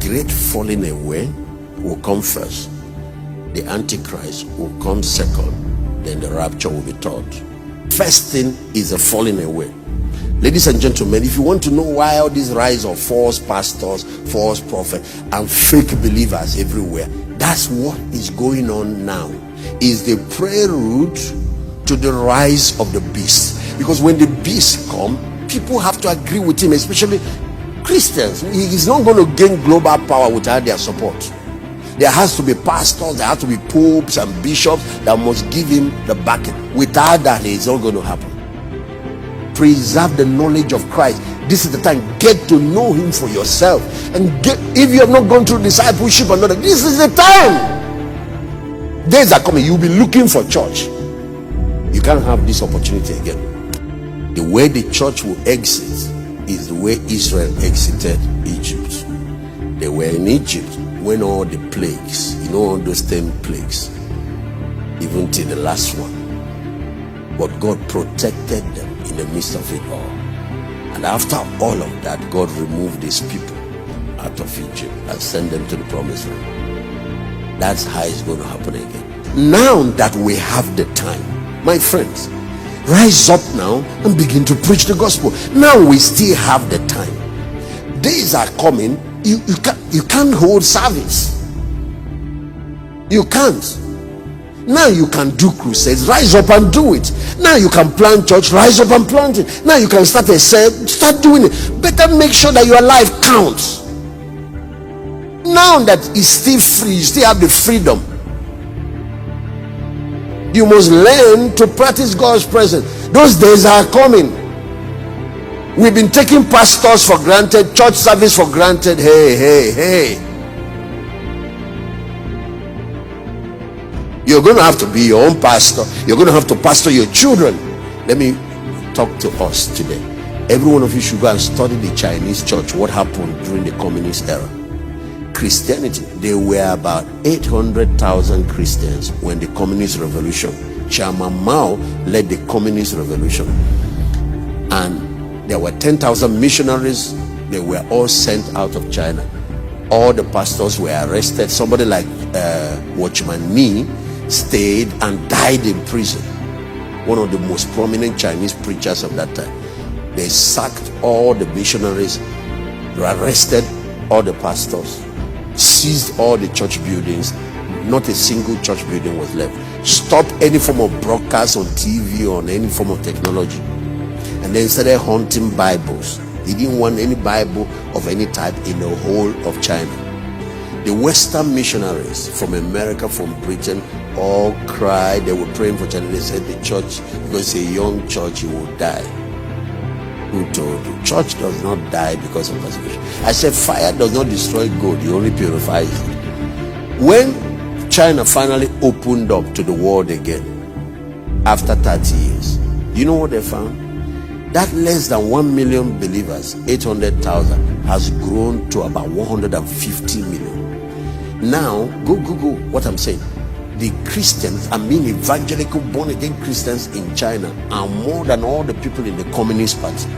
great falling away will come first. The Antichrist will come second. Then the rapture will be third. First thing is a falling away. Ladies and gentlemen, if you want to know why all this rise of false pastors, false prophets, and fake believers everywhere, that's what is going on now. Is the prelude to the rise of the beast. Because when the beast come, people have to agree with him, especially Christians. He is not going to gain global power without their support. There has to be pastors, there has to be popes and bishops that must give him the backing. Without that, it's not going to happen. Preserve the knowledge of Christ. This is the time. Get to know him for yourself. And if you have not gone through discipleship or not, this is the time. Days are coming. You'll be looking for church. You can't have this opportunity again. The way the church will exit is the way Israel exited Egypt. They were in Egypt when all the plagues, all those 10 plagues, even till the last one. But God protected them in the midst of it all. And after all of that, God removed his people out of Egypt and sent them to the promised land. That's how it's going to happen again. Now that we have the time, my friends, rise up now and begin to preach the gospel. Now we still have the time. Days are coming. You can't hold service. You can't. Now you can do crusades. Rise up and do it. Now you can plant church. Rise up and plant it. Now you can start a cell. Start doing it. Better make sure that your life counts. Now that it's still free, you still have the freedom. You must learn to practice God's presence. Those days are coming. We've been taking pastors for granted, church service for granted. Hey. You're going to have to be your own pastor. You're going to have to pastor your children. Let me talk to us today. Every one of you should go and study the Chinese church. What happened during the communist era? Christianity. There were about 800,000 Christians when the communist revolution. Chairman Mao led the communist revolution. And there were 10,000 missionaries. They were all sent out of China. All the pastors were arrested. Somebody like Watchman Nee stayed and died in prison. One of the most prominent Chinese preachers of that time. They sacked all the missionaries, arrested all the pastors, seized all the church buildings. Not a single church building was left. Stopped any form of broadcast on TV or on any form of technology. And then started hunting Bibles. He didn't want any Bible of any type in the whole of China. The Western missionaries from America, from Britain, all cried. They were praying for China. They said the church, because it's a young church, it will die. Who told you? Church does not die because of persecution. I said fire does not destroy gold, it only purifies it. When China finally opened up to the world again, after 30 years, you know what they found? That less than 1 million believers, 800,000, has grown to about 150 million. Now, go Google what I'm saying. The Christians, evangelical born-again Christians in China are more than all the people in the Communist Party.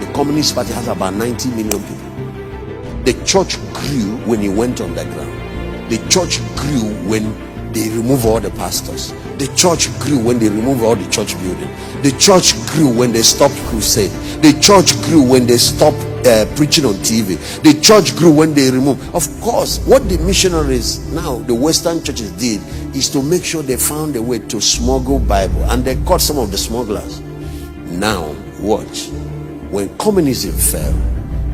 The Communist Party has about 90 million people. The church grew when it went underground. The church grew when they removed all the pastors. The church grew when they removed all the church building. The church grew when they stopped crusade. The church grew when they stopped preaching on TV. The church grew when they removed. Of course, what the missionaries now, the Western churches did, is to make sure they found a way to smuggle Bible, and they caught some of the smugglers. Now, watch. When communism fell,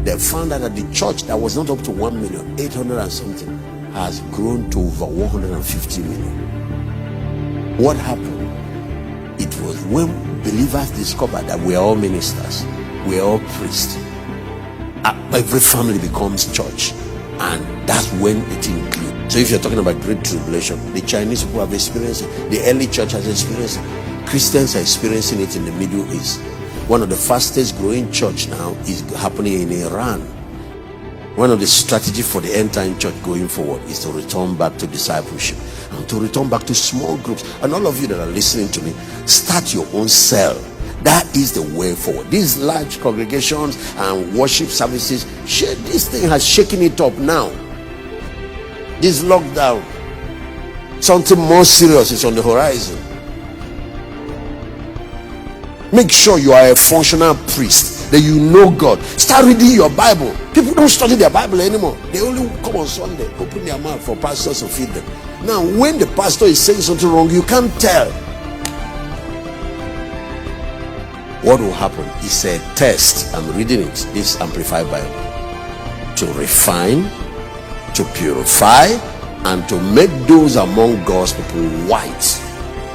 they found out that the church that was not up to 1 million, 800 and something, has grown to over 150 million. What happened? It was when believers discovered that we are all ministers, we are all priests. Every family becomes church, and that's when the thing grew. So if you're talking about great tribulation, the Chinese people have experienced it, the early church has experienced it, Christians are experiencing it in the Middle East. One of the fastest growing church now is happening in Iran. One of the strategies for the end time church going forward is to return back to discipleship and to return back to small groups. And all of you that are listening to me, start your own cell. That is the way forward. These large congregations and worship services, this thing has shaken it up now. this lockdown. Something more serious is on the horizon. Make sure you are a functional priest, that you know God. Start reading your Bible. People don't study their Bible anymore. They only come on Sunday, open their mouth for pastors to feed them. Now, when the pastor is saying something wrong, you can't tell. What will happen is a test. I'm reading it, this Amplified Bible. To refine, to purify, and to make those among God's people white,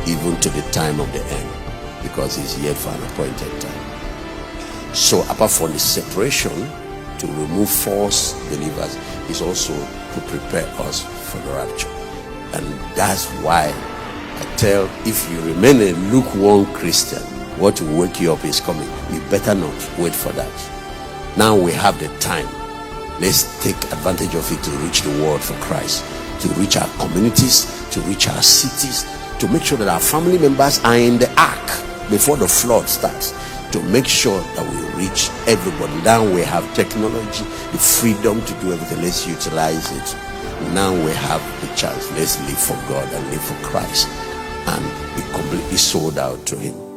even to the time of the end, because it's yet for an appointed time. So apart from the separation, to remove false believers is also to prepare us for the rapture. And that's why I tell, if you remain a lukewarm Christian, what will wake you up is coming. You better not wait for that. Now we have the time. Let's take advantage of it to reach the world for Christ, to reach our communities, to reach our cities, to make sure that our family members are in the ark before the flood starts, to make sure that we reach everybody. Now we have technology, the freedom to do everything. Let's utilize it. Now we have the chance. Let's live for God and live for Christ and be completely sold out to Him.